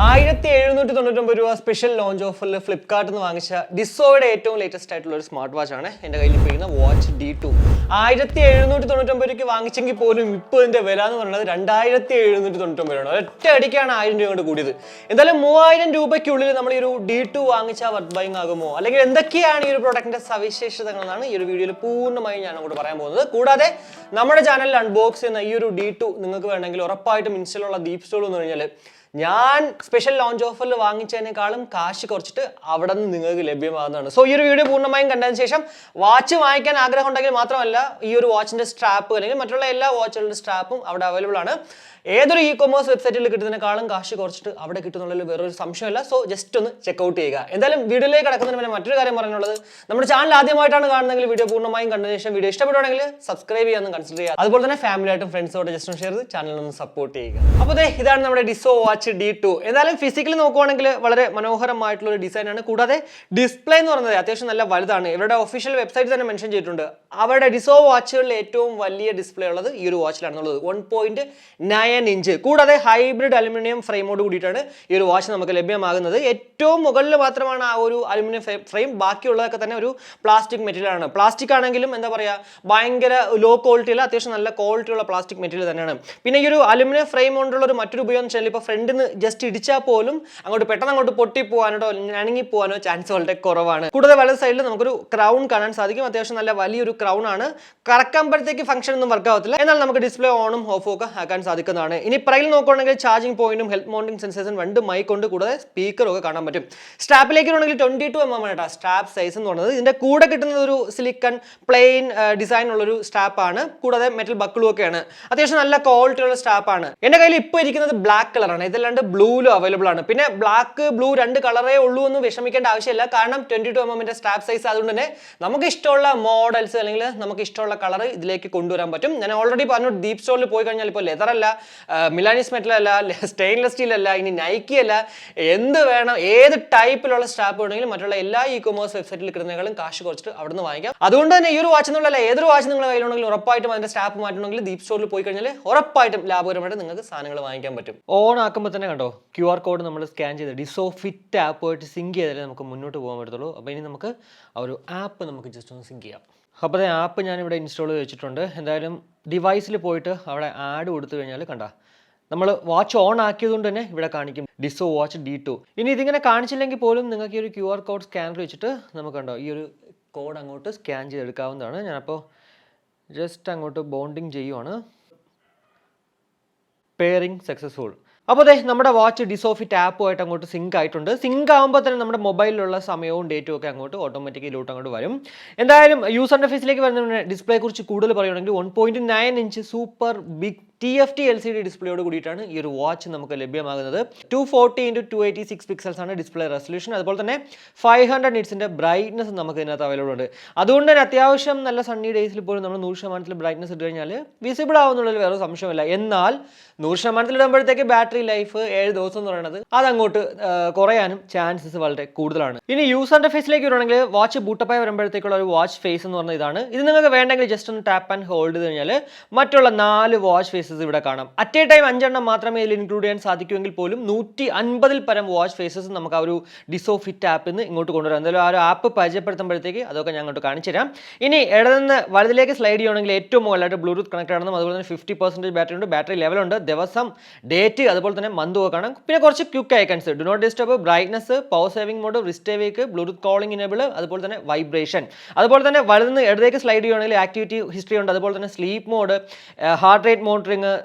1799 special launch ഓഫറിൽ ഫ്ലിപ്കാർട്ടിൽ നിന്ന് വാങ്ങിച്ച ഡിസോയുടെ ഏറ്റവും ലേറ്റസ്റ്റ് ആയിട്ടുള്ള ഒരു സ്മാർട്ട് വാച്ച് ആണ് എൻ്റെ കയ്യിൽ ഇപ്പോൾ വാച്ച് D2. 1799 വാങ്ങിച്ചെങ്കിൽ പോലും ഇപ്പോൾ ഇതിന്റെ വില എന്ന് പറയുന്നത് 2799 ആണ്. ഒറ്റ അടിക്കാണ് 1000 രൂപ കൊണ്ട് കൂടിയത്. എന്തായാലും 3000 രൂപയ്ക്കുള്ളിൽ നമ്മൾ ഈ ഒരു D2 വാങ്ങിച്ചാൽ വർത്ത് ബൈങ് ആകുമോ, അല്ലെങ്കിൽ എന്തൊക്കെയാണ് ഈ ഒരു പ്രൊഡക്റ്റിന്റെ സവിശേഷതകൾ എന്നാണ് ഈ ഒരു വീഡിയോയിൽ പൂർണ്ണമായും ഞാൻ അങ്ങോട്ട് പറയാൻ പോകുന്നത്. കൂടാതെ നമ്മുടെ ചാനലിൽ അൺബോക്സ് ചെയ്യുന്ന ഈ ഒരു D2 നിങ്ങൾക്ക് വേണമെങ്കിൽ ഉറപ്പായിട്ടും ഇൻസ്റ്റയിലുള്ള DeepZstore എന്ന് പറഞ്ഞാൽ ഞാൻ സ്പെഷ്യൽ ലോഞ്ച് ഓഫറിൽ വാങ്ങിച്ചതിനേക്കാളും കാശ് കുറച്ചിട്ട് അവിടെ നിന്ന് നിങ്ങൾക്ക് ലഭ്യമാകുന്നതാണ്. സോ ഈ ഒരു വീഡിയോ പൂർണ്ണമായും കണ്ടതിന് ശേഷം വാച്ച് വാങ്ങിക്കാൻ ആഗ്രഹം ഉണ്ടെങ്കിൽ മാത്രമല്ല ഈ ഒരു വാച്ചിന്റെ സ്ട്രാപ്പ് അല്ലെങ്കിൽ മറ്റുള്ള എല്ലാ വാച്ചുകളുടെ സ്ട്രാപ്പും അവിടെ അവൈലബിൾ ആണ്. ഏതൊരു ഇ-കൊമേഴ്സ് വെബ്സൈറ്റിൽ കിട്ടുന്നതിനേക്കാളും കാശ് കുറച്ചിട്ട് അവിടെ കിട്ടുന്നുള്ളതിൽ വേറൊരു സംശയമില്ല. സോ ജസ്റ്റ് ഒന്ന് ചെക്ക്ഔട്ട് ചെയ്യുക. എന്തായാലും വീഡിയോയിലേക്ക് കടക്കുന്നതിന് മുന്നേ മറ്റൊരു കാര്യം പറയാനുള്ളത്, നമ്മുടെ ചാനൽ ആദ്യമായിട്ടാണ് കാണുന്നതെങ്കിൽ വീഡിയോ പൂർണ്ണമായും കണ്ടതിന് ശേഷം വീഡിയോ ഇഷ്ടപ്പെടുവാണെങ്കിൽ സബ്സ്ക്രൈബ് ചെയ്യാൻ കൺസിഡർ ചെയ്യുക. അതുപോലെ തന്നെ ഫാമിലി ആയിട്ടും ഫ്രണ്ട്സോട് ജസ്റ്റ് ഒന്ന് ഷെയർ ചെയ്ത് ചാനൽ ഒന്ന് സപ്പോർട്ട് ചെയ്യുക. അപ്പോൾ ഇതാണ് നമ്മുടെ ഡിസോ വാച്ച് D2. എന്തായാലും ഫിസിക്കലി നോക്കുവാണെങ്കിൽ വളരെ മനോഹരമായിട്ടുള്ള ഒരു ഡിസൈൻ ആണ്. കൂടാതെ ഡിസ്പ്ലേ എന്ന് പറയുന്നത് അത്യാവശ്യം നല്ല വലുതാണ്. ഇവരുടെ ഒഫീഷ്യൽ വെബ്സൈറ്റ് തന്നെ മെൻഷൻ ചെയ്തിട്ടുണ്ട്. അവരുടെ ഡിസോ വാച്ചുകളിൽ ഏറ്റവും വലിയ ഡിസ്പ്ലേ ഉള്ളത് ഈ ഒരു വാച്ചിലാണെന്നുള്ളത് 1.9 ഇഞ്ച്. കൂടാതെ ഹൈബ്രിഡ് അലുമിനിയം ഫ്രെയിമോട് കൂടിയിട്ടാണ് ഈ ഒരു വാച്ച് നമുക്ക് ലഭ്യമാകുന്നത്. ഏറ്റവും മുകളിൽ മാത്രമാണ് ആ ഒരു അലുമിനിയം ഫ്രെയിം, ബാക്കിയുള്ളതൊക്കെ തന്നെ ഒരു പ്ലാസ്റ്റിക് മെറ്റീരിയൽ ആണ്. പ്ലാസ്റ്റിക് ആണെങ്കിലും എന്താ പറയുക, ഭയങ്കര ലോ ക്വാളിറ്റി അല്ല, അത്യാവശ്യം നല്ല ക്വാളിറ്റി ഉള്ള പ്ലാസ്റ്റിക് മെറ്റീരിയൽ തന്നെയാണ്. പിന്നെ ഈ ഒരു അലുമിനിയം ഫ്രെയിം കൊണ്ടുള്ള ഒരു മറ്റൊരു ഉപയോഗം വെച്ചാൽ ഇപ്പോൾ ഫ്രണ്ടിൽ നിന്ന് ജസ്റ്റ് ഇടിച്ചാൽ പോലും പെട്ടെന്ന് അങ്ങോട്ട് പൊട്ടിപ്പോവാനോ അണങ്ങി പോകാനോ ചാൻസ് വളരെ കുറവാണ്. കൂടുതൽ വലത് സൈഡിൽ നമുക്കൊരു ക്രൗൺ കാണാൻ സാധിക്കും. അത്യാവശ്യം നല്ല വലിയൊരു ക്രൗൺ ആണ്. കറക്കുമ്പോഴത്തേക്ക് ഫംഗ്ഷൻ ഒന്നും വർക്ക് ആവത്തില്ല, എന്നാൽ നമുക്ക് ഡിസ്പ്ലേ ഓണും ഓഫും ഒക്കെ ആക്കാൻ സാധിക്കുന്നതാണ്. ഇനി പ്രൈൽ നോക്കുകയാണെങ്കിൽ ചാർജിംഗ് പോയിന്റും ഹെൽത്ത് മൗണ്ടിംഗ് സെൻസേഴ്സും 2 മൈക്ക് കൊണ്ട് കൂടാതെ സ്പീക്കറും ഒക്കെ കാണാൻ പറ്റും. സ്ട്രാപ്പിലേക്ക് ആണെങ്കിൽ 22mm ആണ് സ്ട്രാപ്പ് സൈസ് എന്ന് പറയുന്നത്. ഇതിന്റെ കൂടെ കിട്ടുന്നത് ഒരു സിലിക്കൺ പ്ലെയിൻ ഡിസൈൻ ഉള്ളൊരു സ്ട്രാപ്പ് ആണ്. കൂടാതെ മെറ്റൽ ബക്കിളും ഒക്കെയാണ്. അത്യാവശ്യം നല്ല ക്വാളിറ്റി ഉള്ള സ്ട്രാപ്പ് ആണ്. എന്റെ കയ്യിൽ ഇപ്പോൾ ഇരിക്കുന്നത് ബ്ലാക്ക് കളറാണ്. ഇതല്ലാണ്ട് ബ്ലൂയിലും അവൈലബിൾ ആണ്. പിന്നെ ബ്ലാക്ക് ബ്ലൂ 2 കളറേ ഉള്ളൂ എന്ന് വിഷമിക്കേണ്ട ആവശ്യമില്ല. കാരണം 22mm സ്ട്രാപ്പ് സൈസ് അതുകൊണ്ട് തന്നെ നമുക്ക് ഇഷ്ടമുള്ള മോഡൽസ് അല്ലെങ്കിൽ നമുക്ക് ഇഷ്ടമുള്ള കളർ ഇതിലേക്ക് കൊണ്ടുവരാൻ പറ്റും. ഞാൻ ഓൾറെഡി പറഞ്ഞു, ഡീപ് സ്റ്റോറിൽ പോയി കഴിഞ്ഞാൽ ഇപ്പോൾ ലെതർ അല്ല, മിലാനിസ് മെറ്റൽ അല്ല, സ്റ്റെയിൻലെസ് സ്റ്റീൽ അല്ല, ഇനി നൈക്കി അല്ല, എന്ത് വേണം, ഏത് ടൈപ്പിലുള്ള സ്ട്രാപ്പ് വേണമെങ്കിലും മറ്റുള്ള എല്ലാ ഇ-കൊമേഴ്സ് വെബ്സൈറ്റിൽ കിട്ടുന്നതിനേക്കാളും കാശ് കുറച്ചിട്ട് അവിടെ നിന്ന് വാങ്ങിക്കാം. അതുകൊണ്ട് തന്നെ ഈ ഒരു വാച്ച് എന്നുള്ളതല്ല, ഏതൊരു വാച്ച് നിങ്ങളുടെ കയ്യിലുണ്ടെങ്കിൽ ഉറപ്പായിട്ടും അതിന്റെ സ്ട്രാപ്പ് മാറ്റണമെങ്കിൽ ഡീപ് സ്റ്റോറിൽ പോയി കഴിഞ്ഞാൽ ഉറപ്പായിട്ടും ലാഭകരമായിട്ട് നിങ്ങൾക്ക് സാധനങ്ങൾ വാങ്ങിക്കാൻ പറ്റും. ഓൺ ആക്കുമ്പോൾ തന്നെ കണ്ടോ QR കോഡ് നമ്മൾ സ്കാൻ ചെയ്ത് Dizofit App ആയിട്ട് സിങ്ക് ചെയ്താലേ നമുക്ക് മുന്നോട്ട് പോകാൻ പറ്റത്തുള്ളൂ. അപ്പോൾ ഇനി നമുക്ക് ആ ഒരു ആപ്പ് നമുക്ക് ജസ്റ്റ് ഒന്ന് സിങ്ക് ചെയ്യാം. അപ്പോൾ ആപ്പ് ഞാനിവിടെ ഇൻസ്റ്റാൾ ചെയ്ത് വെച്ചിട്ടുണ്ട്. എന്തായാലും ഡിവൈസിൽ പോയിട്ട് അവിടെ ആഡ് കൊടുത്തു കഴിഞ്ഞാൽ കണ്ട നമ്മൾ വാച്ച് ഓൺ ആക്കിയതുകൊണ്ട് തന്നെ ഇവിടെ കാണിക്കും ഡിസോ വാച്ച് D2. ഇനി ഇതിങ്ങനെ കാണിച്ചില്ലെങ്കിൽ പോലും നിങ്ങൾക്ക് ഈ ഒരു QR കോഡ് സ്കാനർ വെച്ചിട്ട് നമുക്ക് കണ്ടോ ഈ ഒരു കോഡ് അങ്ങോട്ട് സ്കാൻ ചെയ്തെടുക്കാവുന്നതാണ്. ഞാനപ്പോൾ ജസ്റ്റ് അങ്ങോട്ട് ബോണ്ടിങ് ചെയ്യുവാണ്. Pairing successful. അപ്പോൾ നമ്മുടെ വാച്ച് ഡിസോഫിറ്റ് ആപ്പുമായിട്ട് അങ്ങോട്ട് സിങ്ക് ആയിട്ടുണ്ട്. സിങ്ക് ആകുമ്പോൾ തന്നെ നമ്മുടെ മൊബൈലിലുള്ള സമയവും ഡേറ്റും ഒക്കെ അങ്ങോട്ട് ഓട്ടോമാറ്റിക്കലി അങ്ങോട്ട് വരും. എന്തായാലും യൂസർ ഇന്റർഫേസിലേക്ക് വരുന്ന ഡിസ്പ്ലേ കുറിച്ച് കൂടുതൽ പറയുകയാണെങ്കിൽ 1.9 inch super big TFT LCD ഡിസ്പ്ലേയോട് കൂടിയിട്ടാണ് ഈ ഒരു വാച്ച് നമുക്ക് ലഭ്യമാകുന്നത്. 240x286 പിക്സൽസ് ആണ് ഡിസ്പ്ലേ റെസൊല്യൂഷൻ. അതുപോലെ തന്നെ 500 നിറ്റ്സിന്റെ ബ്രൈറ്റ്നസ് നമുക്ക് ഇതിനകത്ത് അവൈലബിൾ ഉണ്ട്. അതുകൊണ്ട് തന്നെ അത്യാവശ്യം നല്ല സണ്ണി ഡേയ്സിൽ പോലും നമ്മൾ 100% ബ്രൈറ്റ്നസ് ഇട്ട് കഴിഞ്ഞാൽ വിസിബിൾ ആവുന്നുള്ളതിൽ വേറെ സംശയമില്ല. എന്നാൽ 100% ഇടുമ്പോഴത്തേക്ക് ബാറ്ററി ലൈഫ് 7 ദിവസം എന്ന് പറയുന്നത് അതങ്ങോട്ട് കുറയാനും ചാൻസസ് വളരെ കൂടുതലാണ്. ഇനി യൂസർ ഇന്റർഫേസിലേക്ക് വരുവാണെങ്കിൽ വാച്ച് ബൂട്ടപ്പായി വരുമ്പോഴത്തേക്കുള്ള ഒരു വാച്ച് ഫേസ് എന്ന് പറഞ്ഞ ഇതാണ്. ഇത് നിങ്ങൾക്ക് വേണ്ടെങ്കിൽ ജസ്റ്റ് ഒന്ന് ടാപ്പ് ആൻഡ് ഹോൾഡ് ചെയ്ത് കഴിഞ്ഞാൽ മറ്റുള്ള 4 വാച്ച് ഫേസ് ഇവിടെ കാണാം. അറ്റ് എ ടൈം 5 എണ്ണം മാത്രമേ ഇതിൽ ഇൻക്ലൂഡ് ചെയ്യാൻ സാധിക്കുമെങ്കിൽ പോലും 150 പരം വാച്ച് ഫേസസ് നമുക്ക് ആ ഒരു ഡിസോഫിറ്റ് ആപ്പിൽ നിന്ന് ഇങ്ങോട്ട് കൊണ്ടുവരാം. എന്തായാലും ആ ഒരു ആപ്പ് പരിചയപ്പെടുത്തുമ്പോഴത്തേക്ക് അതൊക്കെ ഞാൻ അങ്ങോട്ട് കാണിച്ചു തരാം. ഇനി ഇടതുനിന്ന് വലതിലേക്ക് സ്ലൈഡ് ചെയ്യുകയാണെങ്കിൽ ഏറ്റവും മുകളിലായിട്ട് ബ്ലൂടൂത്ത് കണക്ട് ആണെന്നും അതുപോലെ തന്നെ 50% ബാറ്ററി ഉണ്ട്, ബാറ്ററി ലെവലുണ്ട്, ദിവസം, ഡേറ്റ്, അതുപോലെ തന്നെ മന്ത് ഒക്കെ കാണാം. പിന്നെ കുറച്ച് quick icons, do not disturb, brightness, power saving mode, wrist wake, bluetooth calling enable, അതുപോലെ തന്നെ വൈബ്രേഷൻ. അതുപോലെ തന്നെ വലതുനിന്ന് ഇടത്തേക്ക് സ്ലൈഡ് ചെയ്യുകയാണെങ്കിൽ ആക്ടിവിറ്റി ഹിസ്റ്ററി ഉണ്ട്, അതുപോലെ തന്നെ sleep mode, heart rate monitoring,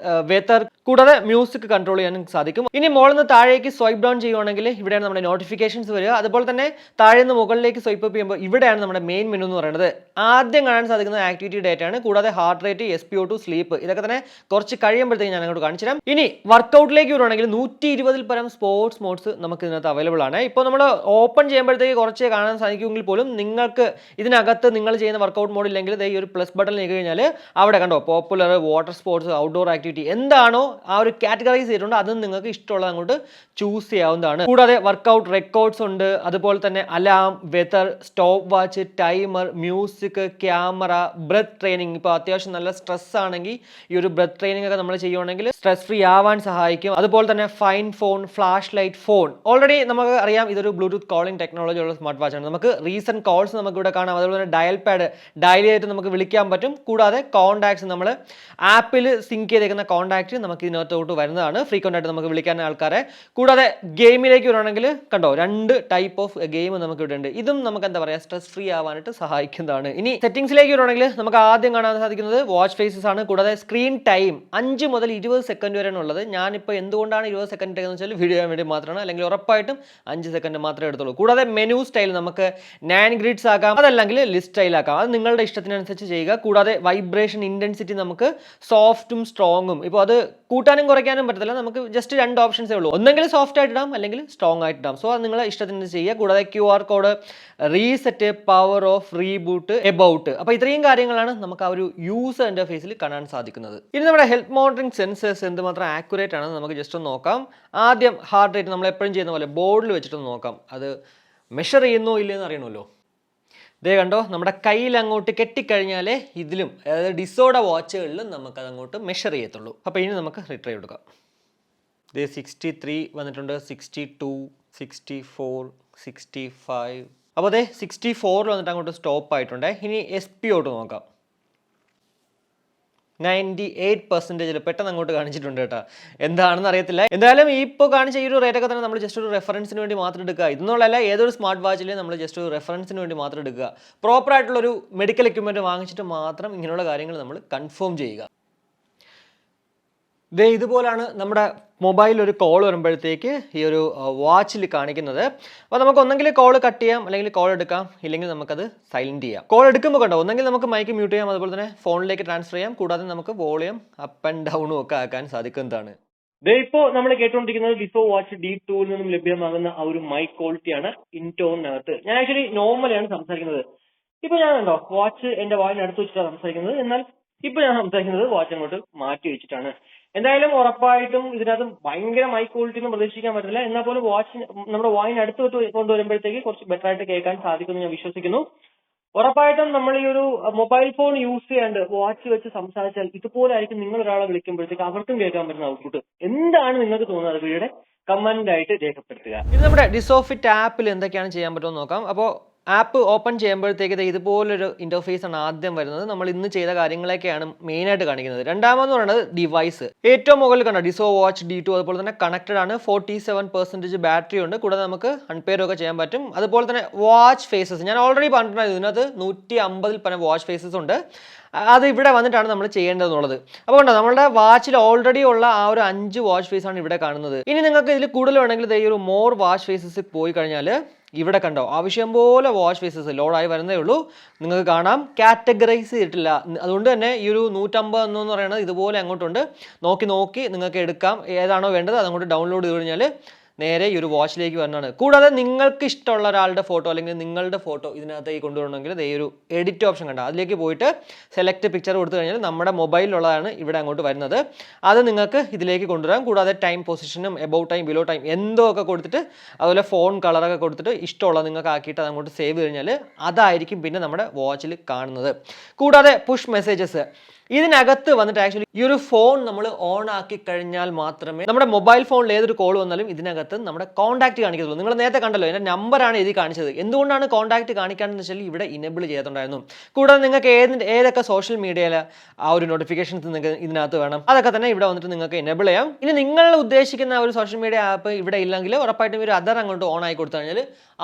weather, കൂടാതെ മ്യൂസിക് കൺട്രോൾ ചെയ്യാനും സാധിക്കും. ഇനി മുകളിൽ നിന്ന് താഴേക്ക് സ്വൈപ്പ് ഡൗൺ ചെയ്യുവാണെങ്കിൽ ഇവിടെയാണ് നമ്മുടെ നോട്ടിഫിക്കേഷൻസ് വരിക. അതുപോലെ തന്നെ താഴെ നിന്ന് മുകളിലേക്ക് സ്വൈപ്പ് അപ്പ് ചെയ്യുമ്പോൾ ഇവിടെയാണ് നമ്മുടെ മെയിൻ മെനു എന്ന് പറയുന്നത്. ആദ്യം കാണാൻ സാധിക്കുന്നത് ആക്ടിവിറ്റി ഡേറ്റ ആണ്. കൂടാതെ ഹാർട്ട് റേറ്റ്, SpO2, സ്ലീപ്പ്, ഇതൊക്കെ തന്നെ കുറച്ച് കഴിയുമ്പോഴത്തേക്ക് ഞാൻ അങ്ങോട്ട് കാണിച്ചു തരാം. ഇനി വർക്കൗട്ടിലേക്ക് വരുവാണെങ്കിൽ 120 പരം സ്പോർട്സ് മോഡ്സ് നമുക്ക് ഇതിനകത്ത് അവൈലബിൾ ആണ്. ഇപ്പോൾ നമ്മൾ ഓപ്പൺ ചെയ്യുമ്പോഴത്തേക്ക് കുറച്ച് കാണാൻ സാധിക്കുമെങ്കിൽ പോലും നിങ്ങൾക്ക് ഇതിനകത്ത് നിങ്ങൾ ചെയ്യുന്ന വർക്കൗട്ട് മോഡ് ഇല്ലെങ്കിൽ ഈ ഒരു പ്ലസ് ബട്ടൺ നീക്കി കഴിഞ്ഞാൽ അവിടെ കണ്ടോ popular, water sports, outdoor outdoor activity എന്താണോ ആ ഒരു കാറ്റഗറൈസ് ചെയ്തിട്ടുണ്ട് അതും നിങ്ങൾക്ക് ഇഷ്ടമുള്ളത് അങ്ങോട്ട് ചൂസ് ചെയ്യാവുന്നതാണ്. കൂടാതെ വർക്കൗട്ട് റെക്കോർഡ്സ് ഉണ്ട്, അതുപോലെ തന്നെ alarm, weather, stopwatch, timer, music, camera, breath training. ഇപ്പോൾ അത്യാവശ്യം നല്ല സ്ട്രെസ് ആണെങ്കിൽ ഈ ഒരു ബ്രെത്ത് ട്രെയിനിങ് ഒക്കെ നമ്മൾ ചെയ്യുവാണെങ്കിൽ സ്ട്രെസ് ഫ്രീ ആവാൻ സഹായിക്കും. അതുപോലെ തന്നെ fine phone, flash light phone. Already നമുക്ക് അറിയാം ഇതൊരു ബ്ലൂടൂത്ത് കോളിംഗ് ടെക്നോളജി ഉള്ള സ്മാർട്ട് വാച്ച് ആണ്. നമുക്ക് റീസെന്റ് കോൾസ് നമുക്ക് ഇവിടെ കാണാം. അതുപോലെ തന്നെ ഡയൽ പാഡ് ഡയൽ ചെയ്തിട്ട് നമുക്ക് വിളിക്കാൻ പറ്റും. കൂടാതെ കോൺടാക്ട്സ് നമ്മൾ ആപ്പിൽ സിങ്ക് ചെയ്തേക്കുന്ന കോൺടാക്ട് നമുക്ക് ഇതിനകത്തോട്ട് വരുന്നതാണ്. ഫ്രീക്വന്റ് ആയിട്ട് നമുക്ക് വിളിക്കാൻ ആൾക്കാരെ. കൂടാതെ ഗെയിമിലേക്ക് വരുവാണെങ്കിൽ കണ്ടോ 2 ടൈപ്പ് ഓഫ് ഗെയിം നമുക്ക് ഇവിടെ ഉണ്ട്. ഇതും നമുക്ക് എന്താ പറയുക സ്ട്രെസ് ഫ്രീ ആവാനായിട്ട് സഹായിക്കുന്നതാണ്. ഇനി സെറ്റിംഗ്സിലേക്ക് വരുവാണെങ്കിൽ നമുക്ക് ആദ്യം കാണാൻ സാധിക്കുന്നത് വാച്ച് ഫേസസ് ആണ്. കൂടാതെ സ്ക്രീൻ ടൈം 5 മുതൽ 20 സെക്കൻഡ് വരെയാണ് ഉള്ളത്. ഞാനിപ്പോൾ എന്തുകൊണ്ടാണ് 20 സെക്കൻഡ് എന്ന് വെച്ചാൽ വീഡിയോ ചെയ്യാൻ വേണ്ടി മാത്രമാണ്, അല്ലെങ്കിൽ ഉറപ്പായിട്ടും 5 സെക്കൻഡ് മാത്രമേ എടുത്തുള്ളൂ. കൂടാതെ മെനു സ്റ്റൈൽ നമുക്ക് 9 ഗ്രിഡ്സ് ആക്കാം, അതല്ലെങ്കിൽ ലിസ്റ്റ് സ്റ്റൈൽ ആക്കാം. അത് നിങ്ങളുടെ ഇഷ്ടത്തിനനുസരിച്ച് ചെയ്യുക. കൂടാതെ വൈബ്രേഷൻ ഇന്റൻസിറ്റി നമുക്ക് സോഫ്റ്റും സ്ട്രോങ്ങും, ഇപ്പോൾ അത് കൂട്ടാനും കുറയ്ക്കാനും പറ്റത്തില്ല. നമുക്ക് ജസ്റ്റ് 2 ഓപ്ഷൻസേ ഉള്ളൂ. ഒന്നെങ്കിൽ സോഫ്റ്റ് ആയിട്ട് ഇടാം, അല്ലെങ്കിൽ സ്ട്രോങ് ആയിട്ട് ഇടാം. സോ അത് നിങ്ങളുടെ ഇഷ്ടത്തിന് ചെയ്യുക. കൂടാതെ QR code, reset, power of, reboot, about. അപ്പോൾ ഇത്രയും കാര്യങ്ങളാണ് നമുക്ക് ആ ഒരു യൂസർ ഇന്റർഫേസിൽ കാണാൻ സാധിക്കുന്നത്. ഇനി നമ്മുടെ ഹെൽത്ത് മോണിറ്ററിംഗ് സെൻസേഴ്സ് എന്തുമാത്രം ആക്യുറേറ്റ് ആണെന്ന് നമുക്ക് ജസ്റ്റ് ഒന്ന് നോക്കാം. ആദ്യം ഹാർട്ട് റേറ്റ് നമ്മൾ എപ്പോഴും ചെയ്യുന്ന പോലെ ബോർഡിൽ വെച്ചിട്ടൊന്ന് നോക്കാം. അത് മെഷർ ചെയ്യുന്നോ ഇല്ലയെന്ന് അറിയണമല്ലോ. ഇതേ കണ്ടോ, നമ്മുടെ കയ്യിൽ അങ്ങോട്ട് കെട്ടിക്കഴിഞ്ഞാലേ ഇതിലും, അതായത് ഡിസോയുടെ വാച്ചുകളിലും നമുക്കത് അങ്ങോട്ട് മെഷർ ചെയ്യത്തുള്ളൂ. അപ്പോൾ ഇനി നമുക്ക് റിട്രൈവ് എടുക്കാം. ഇത് 63 വന്നിട്ടുണ്ട്, 62, 64, 65. അപ്പോൾ അതെ 64 വന്നിട്ട് അങ്ങോട്ട് സ്റ്റോപ്പ് ആയിട്ടുണ്ട്. ഇനി SP യോട്ട് നോക്കാം. 98% പെട്ടെന്ന് അങ്ങോട്ട് കാണിച്ചിട്ടുണ്ട് കേട്ടോ. എന്താണെന്ന് അറിയത്തില്ല. എന്തായാലും ഇപ്പോൾ കാണിച്ച ഈ ഒരു റേറ്റൊക്കെ തന്നെ നമ്മൾ ജസ്റ്റ് ഒരു റെഫറൻസിന് വേണ്ടി മാത്രം എടുക്കുക. ഇതെന്നുള്ളതല്ല, ഏതൊരു സ്മാർട്ട് വാച്ചിൽ നമ്മൾ ജസ്റ്റ് ഒരു റെഫറൻസിന് വേണ്ടി മാത്രം എടുക്കുക. പ്രോപ്പർ ആയിട്ടുള്ളൊരു മെഡിക്കൽ എക്യുപ്മെൻറ്റ് വാങ്ങിച്ചിട്ട് മാത്രം ഇങ്ങനെയുള്ള കാര്യങ്ങൾ നമ്മൾ കൺഫേം ചെയ്യുക. ഇതുപോലാണ് നമ്മുടെ മൊബൈലിൽ ഒരു കോൾ വരുമ്പോഴത്തേക്ക് ഈ ഒരു വാച്ചിൽ കാണിക്കുന്നത്. അപ്പോൾ നമുക്ക് ഒന്നെങ്കിൽ കോൾ കട്ട് ചെയ്യാം, അല്ലെങ്കിൽ കോൾ എടുക്കാം, ഇല്ലെങ്കിൽ നമുക്കത് സൈലന്റ് ചെയ്യാം. കോൾ എടുക്കുമ്പോൾ കണ്ടോ, ഒന്നെങ്കിൽ നമുക്ക് മൈക്ക് മ്യൂട്ട് ചെയ്യാം, അതുപോലെ തന്നെ ഫോണിലേക്ക് ട്രാൻസ്ഫർ ചെയ്യാം. കൂടാതെ നമുക്ക് വോളിയം അപ്പ് ആൻഡ് ഡൗണും ഒക്കെ ആക്കാൻ സാധിക്കുന്നതാണ്. ഇപ്പോൾ നമ്മൾ കേട്ടുകൊണ്ടിരിക്കുന്നത് ഡിസോ വാച്ച് D2 നിന്നും ലഭ്യമാകുന്ന ആ ഒരു മൈക്ക് ക്വാളിറ്റിയാണ് ഇൻടോണിനകത്ത്. ഞാൻ ആക്ച്വലി നോർമലാണ് സംസാരിക്കുന്നത്. ഇപ്പോൾ ഞാൻ കണ്ടോ വാച്ച് എന്റെ വായിനടുത്ത് വെച്ചിട്ടാണ് സംസാരിക്കുന്നത്. എന്നാൽ ഇപ്പോൾ ഞാൻ സംസാരിക്കുന്നത് വാച്ച് അങ്ങോട്ട് മാറ്റി വെച്ചിട്ടാണ്. എന്തായാലും ഉറപ്പായിട്ടും ഇതിനകത്ത് ഭയങ്കര മൈക്ക് ക്വാളിറ്റി ഒന്നും പ്രതീക്ഷിക്കാൻ പറ്റില്ല. എന്നാൽ പോലും വാച്ച് നമ്മുടെ വായിനടുത്ത് കൊണ്ടുവരുമ്പോഴത്തേക്ക് കുറച്ച് ബെറ്റർ ആയിട്ട് കേൾക്കാൻ സാധിക്കുമെന്ന് ഞാൻ വിശ്വസിക്കുന്നു. ഉറപ്പായിട്ടും നമ്മൾ ഈ ഒരു മൊബൈൽ ഫോൺ യൂസ് ചെയ്യാണ്ട് വാച്ച് വെച്ച് സംസാരിച്ചാൽ ഇതുപോലെ ആയിരിക്കും നിങ്ങൾ ഒരാളെ വിളിക്കുമ്പോഴത്തേക്ക് അവർക്കും കേൾക്കാൻ പറ്റുന്ന ഔട്ട്പുട്ട്. എന്താണ് നിങ്ങൾക്ക് തോന്നുന്നത്? വീഡിയോയുടെ കമന്റ് ആയിട്ട് രേഖപ്പെടുത്തുക. ഇത് നമ്മുടെ ഡിസോഫിറ്റ് ആപ്പിൽ എന്തൊക്കെയാണ് ചെയ്യാൻ പറ്റുമെന്ന് നോക്കാം. അപ്പോൾ ആപ്പ് ഓപ്പൺ ചെയ്യുമ്പോഴത്തേക്ക് ഇതുപോലൊരു ഇന്റർഫേസ് ആണ് ആദ്യം വരുന്നത്. നമ്മൾ ഇന്ന് ചെയ്ത കാര്യങ്ങളൊക്കെയാണ് മെയിനായിട്ട് കാണിക്കുന്നത്. രണ്ടാമതെന്ന് പറയുന്നത് ഡിവൈസ്. ഏറ്റവും മുകളിൽ കണ്ട ഡിസോ വാച്ച് D2 അതുപോലെ തന്നെ കണക്റ്റഡ് ആണ്. 47% ബാറ്ററി ഉണ്ട്. കൂടാതെ നമുക്ക് അൺപെയർ ഒക്കെ ചെയ്യാൻ പറ്റും. അതുപോലെ തന്നെ വാച്ച് ഫേസസ് ഞാൻ ഓൾറെഡി പറഞ്ഞിട്ടുണ്ടായിരുന്നു. ഇതിനകത്ത് 150 പരം വാച്ച് ഫേസസ് ഉണ്ട്. അത് ഇവിടെ വന്നിട്ടാണ് നമ്മൾ ചെയ്യേണ്ടതെന്നുള്ളത്. അപ്പോൾ കണ്ടോ, നമ്മുടെ വാച്ചിൽ ഓൾറെഡി ഉള്ള ആ ഒരു 5 വാച്ച് ഫേസ് ആണ് ഇവിടെ കാണുന്നത്. ഇനി നിങ്ങൾക്ക് ഇതിൽ കൂടുതൽ വേണമെങ്കിൽ ഈ ഒരു മോർ വാച്ച് ഫേസസ് പോയി കഴിഞ്ഞാൽ ഇവിടെ കണ്ടോ ആവശ്യം പോലെ വാച്ച് ഫേസസ് ലോഡായി വരുന്നേ ഉള്ളൂ. നിങ്ങൾക്ക് കാണാം കാറ്റഗറൈസ് ചെയ്തിട്ടില്ല. അതുകൊണ്ട് തന്നെ ഈ ഒരു 150 എന്ന് പറയുന്നത് ഇതുപോലെ അങ്ങോട്ടുണ്ട്. നോക്കി നിങ്ങൾക്ക് എടുക്കാം. ഏതാണോ വേണ്ടത് അതങ്ങോട്ട് ഡൗൺലോഡ് ചെയ്ത് കഴിഞ്ഞാൽ നേരെ ഈ ഒരു വാച്ചിലേക്ക് വരുന്നതാണ്. കൂടാതെ നിങ്ങൾക്ക് ഇഷ്ടമുള്ള ഒരാളുടെ ഫോട്ടോ അല്ലെങ്കിൽ നിങ്ങളുടെ ഫോട്ടോ ഇതിനകത്തേക്ക് കൊണ്ടുവരണമെങ്കിൽ ഈ ഒരു എഡിറ്റ് ഓപ്ഷൻ കണ്ട അതിലേക്ക് പോയിട്ട് സെലക്ട് പിക്ചർ കൊടുത്തു കഴിഞ്ഞാൽ നമ്മുടെ മൊബൈലിലുള്ളതാണ് ഇവിടെ അങ്ങോട്ട് വരുന്നത്. അത് നിങ്ങൾക്ക് ഇതിലേക്ക് കൊണ്ടുവരാം. കൂടാതെ ടൈം പൊസിഷനും എബൌട്ട് ടൈം ബിലോ ടൈം എന്തോ ഒക്കെ കൊടുത്തിട്ട് അതുപോലെ ഫോൺ കളറൊക്കെ കൊടുത്തിട്ട് ഇഷ്ടമുള്ളത് നിങ്ങൾക്ക് ആക്കിയിട്ട് അതങ്ങോട്ട് സേവ് കഴിഞ്ഞാൽ അതായിരിക്കും പിന്നെ നമ്മുടെ വാച്ചിൽ കാണുന്നത്. കൂടാതെ പുഷ് മെസ്സേജസ് ഇതിനകത്ത് വന്നിട്ട് ആക്ച്വലി ഈ ഒരു ഫോൺ നമ്മൾ ഓൺ ആക്കി കഴിഞ്ഞാൽ മാത്രമേ നമ്മുടെ മൊബൈൽ ഫോണിൽ ഏതൊരു കോൾ വന്നാലും ഇതിനകത്ത് നമ്മുടെ കോൺടാക്ട് കാണിക്കത്തുള്ളൂ. നിങ്ങൾ നേരത്തെ കണ്ടല്ലോ എൻ്റെ നമ്പറാണ് എഴുതി കാണിച്ചത്. എന്തുകൊണ്ടാണ് കോൺടാക്ട് കാണിക്കാനെന്ന് വെച്ചാൽ ഇവിടെ ഇനേബിൾ ചെയ്തിട്ടുണ്ടായിരുന്നു. കൂടാതെ നിങ്ങൾക്ക് ഏതൊക്കെ സോഷ്യൽ മീഡിയയിൽ ആ ഒരു നോട്ടിഫിക്കേഷൻസ് നിങ്ങൾക്ക് ഇതിനകത്ത് വേണം അതൊക്കെ തന്നെ ഇവിടെ വന്നിട്ട് നിങ്ങൾക്ക് എനേബിൾ ചെയ്യാം. ഇനി നിങ്ങൾ ഉദ്ദേശിക്കുന്ന ഒരു സോഷ്യൽ മീഡിയ ആപ്പ് ഇവിടെ ഇല്ലെങ്കിൽ ഉറപ്പായിട്ടും ഒരു അതർ അങ്ങോട്ട് ഓൺ ആയി കൊടുത്തു കഴിഞ്ഞാൽ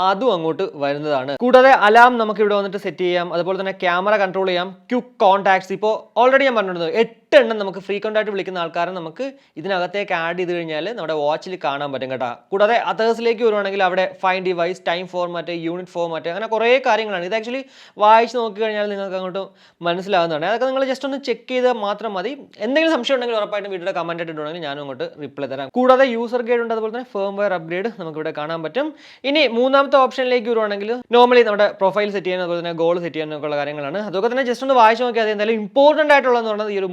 അതും അങ്ങോട്ട് വരുന്നതാണ്. കൂടാതെ അലാം നമുക്ക് ഇവിടെ വന്നിട്ട് സെറ്റ് ചെയ്യാം. അതുപോലെ തന്നെ ക്യാമറ കൺട്രോൾ ചെയ്യാം. ക്വിക്ക് കോൺടാക്ട്സ് ഇപ്പോൾ ഓൾറെഡി ഞാൻ പറഞ്ഞിരുന്നു 8 എണ്ണം നമുക്ക് ഫ്രീക്വന്റ് ആയിട്ട് വിളിക്കുന്ന ആൾക്കാരെ നമുക്ക് ഇതിനകത്തേക്ക് ആഡ് ചെയ്ത് കഴിഞ്ഞാൽ നമ്മുടെ വാച്ചിൽ കാണാൻ പറ്റും കേട്ടോ. കൂടാതെ അതേഴ്സിലേക്ക് വരുവാണെങ്കിൽ അവിടെ find device, time format, unit format, അങ്ങനെ കുറേ കാര്യങ്ങളാണ്. ഇത് ആക്ച്വലി വായിച്ച് നോക്കി കഴിഞ്ഞാൽ നിങ്ങൾക്ക് അങ്ങോട്ട് മനസ്സിലാവുന്നതാണ്. അതൊക്കെ നിങ്ങൾ ജസ്റ്റ് ഒന്ന് ചെക്ക് ചെയ്ത് മാത്രം മതി. എന്തെങ്കിലും സംശയം ഉണ്ടെങ്കിൽ ഉറപ്പായിട്ടും വീഡിയോയുടെ കമന്റ് ആയിട്ട് ഇട്ടുണ്ടെങ്കിൽ ഞാനും അങ്ങോട്ട് റിപ്ലൈ തരാം. കൂടാതെ യൂസർ ഗൈഡ് ഉണ്ട്. അതുപോലെ തന്നെ ഫേംവെയർ അപ്ഗ്രേഡ് നമുക്ക് ഇവിടെ കാണാൻ പറ്റും. ഇനി മൂന്നാമത്തെ ഓപ്ഷനിലേക്ക് വരുവാണെങ്കിൽ നോർമലി നമ്മുടെ പ്രൊഫൈൽ സെറ്റ് ചെയ്യാൻ അതുപോലെ തന്നെ ഗോൾ സെറ്റ് ചെയ്യാനൊക്കെ ഉള്ള കാര്യങ്ങളാണ്. അതൊക്കെ തന്നെ ജസ്റ്റ് ഒന്ന് വായിച്ച് നോക്കിയാൽ എന്തായാലും ഇമ്പോർട്ടൻ്റ് ആയിട്ടുള്ള ആയിട്ടുള്ളതെന്ന് പറഞ്ഞാൽ ഈ ഒരു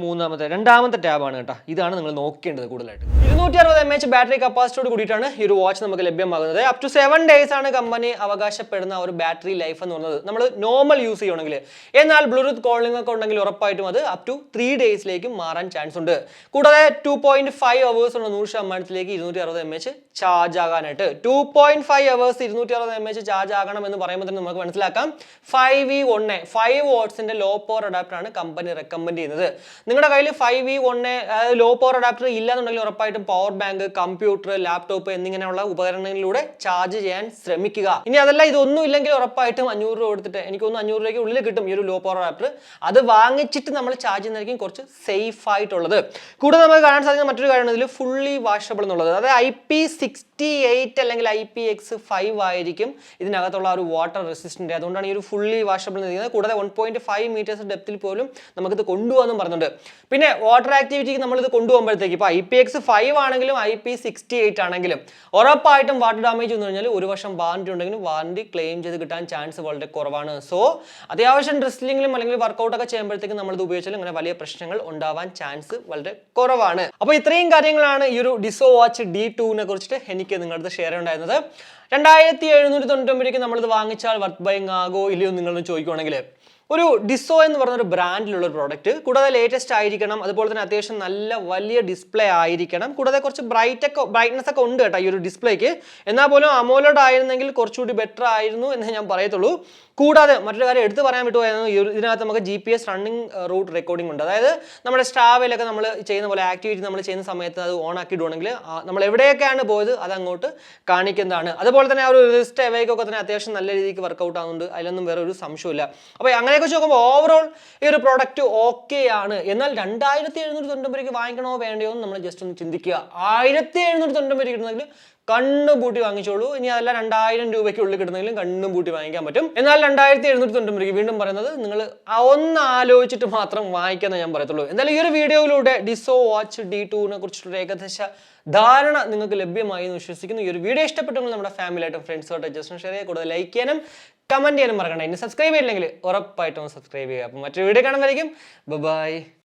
രണ്ടാമത്തെ ടാബാണ് കേട്ടോ. ഇതാണ് നിങ്ങൾ നോക്കേണ്ടത് കൂടുതലായിട്ട്. 260 mAh ബാറ്ററി കപ്പാസിറ്റിയോട് കൂടിയിട്ടാണ് ഈ ഒരു വാച്ച് നമുക്ക് ലഭ്യമാകുന്നത്. അപ് ടു 7 days ആണ് കമ്പനി അവകാശപ്പെടുന്ന ഒരു ബാറ്ററി ലൈഫ് എന്ന് പറയുന്നത് നമ്മൾ നോർമൽ യൂസ് ചെയ്യണമെങ്കിൽ. എന്നാൽ ബ്ലൂടൂത്ത് കോളിംഗ് ഒക്കെ ഉണ്ടെങ്കിൽ ഉറപ്പായിട്ടും അത് അപ് ടു 3 daysലേക്ക് മാറാൻ ചാൻസ് ഉണ്ട്. കൂടാതെ 2.5 hours ഉണ്ട് 100%ലേക്ക് 260 mAh ചാർജ് ആകാനായിട്ട്. 2.5 hours 260 mAh ചാർജ് ആകണം എന്ന് പറയുമ്പോൾ തന്നെ നമുക്ക് മനസ്സിലാക്കാം 5V1 wattsന്റെ ലോ പവർ അഡാപ്റ്റർ ആണ് കമ്പനി റെക്കമെൻഡ് ചെയ്യുന്നത്. നിങ്ങളുടെ കയ്യിൽ 5V1 ലോ പവർ അഡാപ്റ്റർ ഇല്ലാന്നുണ്ടെങ്കിൽ ഉറപ്പായിട്ടും പവർ ബാങ്ക്, കമ്പ്യൂട്ടർ, ലാപ്ടോപ്പ് എന്നിങ്ങനെയുള്ള ഉപകരണങ്ങളിലൂടെ ചാർജ് ചെയ്യാൻ ശ്രമിക്കുക. ഇനി അതല്ല ഇതൊന്നും ഇല്ലെങ്കിൽ ഉറപ്പായിട്ടും 500 രൂപ കൊടുത്തിട്ട് എനിക്കൊന്ന് 500 രൂപയ്ക്ക് ഉള്ളിൽ കിട്ടും ഈ ഒരു ലോ പവർ അഡാപ്റ്റർ. അത് വാങ്ങിച്ചിട്ട് നമ്മൾ ചാർജ് ചെയ്യുന്നതായിരിക്കും കുറച്ച് സേഫ് ആയിട്ടുള്ളത്. കൂടാതെ നമുക്ക് കാണാൻ സാധിക്കുന്ന മറ്റൊരു കാര്യമാണ് ഇതിൽ ഫുള്ളി വാഷബിൾ എന്നുള്ളത്. അതായത് IP68 അല്ലെങ്കിൽ IPX5 ആയിരിക്കും ഇതിനകത്തുള്ള ഒരു വാട്ടർ റെസിസ്റ്റന്റ്. അതുകൊണ്ടാണ് ഈ ഒരു ഫുള്ളി വാഷബിൾ എന്ന് പറയുന്നത്. കൂടാതെ 1.5 meters ഡെപ്തിൽ പോലും നമുക്കിത് കൊണ്ടുപോകാനും പറഞ്ഞിട്ടുണ്ട്. പിന്നെ വാട്ടർ ആക്ടിവിറ്റിക്ക് നമ്മളിത് കൊണ്ടുപോകുമ്പോഴത്തേക്ക് ഇപ്പോൾ IPX5 ആണെങ്കിലും IP68 ആണെങ്കിലും ഉറപ്പായിട്ടും വാട്ടർ ഡാമേജ് വന്നു കഴിഞ്ഞാൽ 1 വർഷം വാറണ്ടി ഉണ്ടെങ്കിലും വാറണ്ടി ക്ലെയിം ചെയ്ത് കിട്ടാൻ ചാൻസ് വളരെ കുറവാണ്. സോ അത്യാവശ്യം ഡ്രസ്സിലിംഗിലും അല്ലെങ്കിൽ വർക്കൗട്ടൊക്കെ ചെയ്യുമ്പോഴത്തേക്കും നമ്മളിത് ഉപയോഗിച്ചാലും അങ്ങനെ വലിയ പ്രശ്നങ്ങൾ ഉണ്ടാവാൻ ചാൻസ് വളരെ കുറവാണ്. അപ്പോൾ ഇത്രയും കാര്യങ്ങളാണ് ഈ ഒരു ഡിസോ വാച്ച് D2നെ കുറിച്ചിട്ട് എനിക്ക് നിങ്ങളുടെ ഷെയർ ഉണ്ടായിരുന്നത്. 2799 നമ്മളിത് വാങ്ങിച്ചാൽ വർത്ത് ബൈങ് ആകോ ഇല്ലയോ നിങ്ങളൊന്ന് ചോദിക്കുവാണെങ്കിൽ ഒരു ഡിസോ എന്ന് പറഞ്ഞ ഒരു ബ്രാൻഡിലുള്ള ഒരു പ്രോഡക്റ്റ്, കൂടാതെ ലേറ്റസ്റ്റ് ആയിരിക്കണം, അതുപോലെ തന്നെ അത്യാവശ്യം നല്ല വലിയ ഡിസ്പ്ലേ ആയിരിക്കണം, കൂടാതെ കുറച്ച് ബ്രൈറ്റ്നസ് ഒക്കെ ഉണ്ട് കേട്ടോ ഈ ഒരു ഡിസ്പ്ലേക്ക്. എന്നാൽ പോലും അമോലഡ് ആയിരുന്നെങ്കിൽ കുറച്ചുകൂടി ബെറ്റർ ആയിരുന്നു എന്ന് ഞാൻ പറയത്തുള്ളൂ. കൂടാതെ മറ്റൊരു കാര്യം എടുത്ത് പറയാൻ വിട്ടുപോയിരുന്നു, ഇതിനകത്ത് നമുക്ക് GPS റണ്ണിങ് റൂട്ട് റെക്കോർഡിംഗ് ഉണ്ട്. അതായത് നമ്മുടെ സ്ട്രാവയിലൊക്കെ നമ്മൾ ചെയ്യുന്ന പോലെ ആക്ടിവിറ്റി നമ്മൾ ചെയ്യുന്ന സമയത്ത് അത് ഓൺ ആക്കിയിടുവാണെങ്കിൽ നമ്മൾ എവിടെയൊക്കെയാണ് പോയത് അത് അങ്ങോട്ട് കാണിക്കുന്നതാണ്. അതുപോലെ തന്നെ ആ ഒരു റിസ്റ്റ് എവേക്കൊക്കെ തന്നെ അത്യാവശ്യം നല്ല രീതിക്ക് വർക്കൗട്ട് ആകുന്നുണ്ട്, അതിലൊന്നും വേറെ ഒരു സംശയമില്ല. അപ്പോൾ അങ്ങനെയൊക്കെ നോക്കുമ്പോൾ ഓവറോൾ ഈ ഒരു പ്രോഡക്റ്റ് ഓക്കെ ആണ്. എന്നാൽ 2799 വാങ്ങിക്കണോ വേണ്ടയോ എന്ന് നമ്മൾ ജസ്റ്റ് ഒന്ന് ചിന്തിക്കുക. 1799 കിട്ടുന്നെങ്കിൽ കണ്ണും പൂട്ടി വാങ്ങിച്ചോളൂ. ഇനി അതല്ല 2000 രൂപയ്ക്ക് ഉള്ളിൽ കിട്ടുന്നെങ്കിലും കണ്ണും പൂട്ടി വാങ്ങിക്കാൻ പറ്റും. എന്നാൽ 2799 വീണ്ടും പറയുന്നത് നിങ്ങൾ ഒന്ന് ആലോചിച്ചിട്ട് മാത്രം വാങ്ങിക്കാമെന്ന് ഞാൻ പറയത്തുള്ളൂ. എന്തായാലും ഈ ഒരു വീഡിയോയിലൂടെ ഡിസോ വാച്ച് D2നെ കുറിച്ചിട്ടുള്ള ഏകദേശ ധാരണ നിങ്ങൾക്ക് ലഭ്യമായി എന്ന് വിശ്വസിക്കുന്നു. ഈ ഒരു വീഡിയോ ഇഷ്ടപ്പെട്ടെങ്കിൽ നമ്മുടെ ഫാമിലിയായിട്ടും ഫ്രണ്ട്സുമായിട്ട് ജസ്റ്റ് ഷെയർ ചെയ്യുക. കൂടുതൽ ലൈക്ക് ചെയ്യാനും കമന്റ് ചെയ്യാനും മറക്കണ്ട. ഇനി സബ്സ്ക്രൈബ് ചെയ്യില്ലെങ്കിൽ ഉറപ്പായിട്ടും സബ്സ്ക്രൈബ് ചെയ്യുക. അപ്പോൾ മറ്റൊരു വീഡിയോ കാണുമ്പോഴേക്കും ബൈ.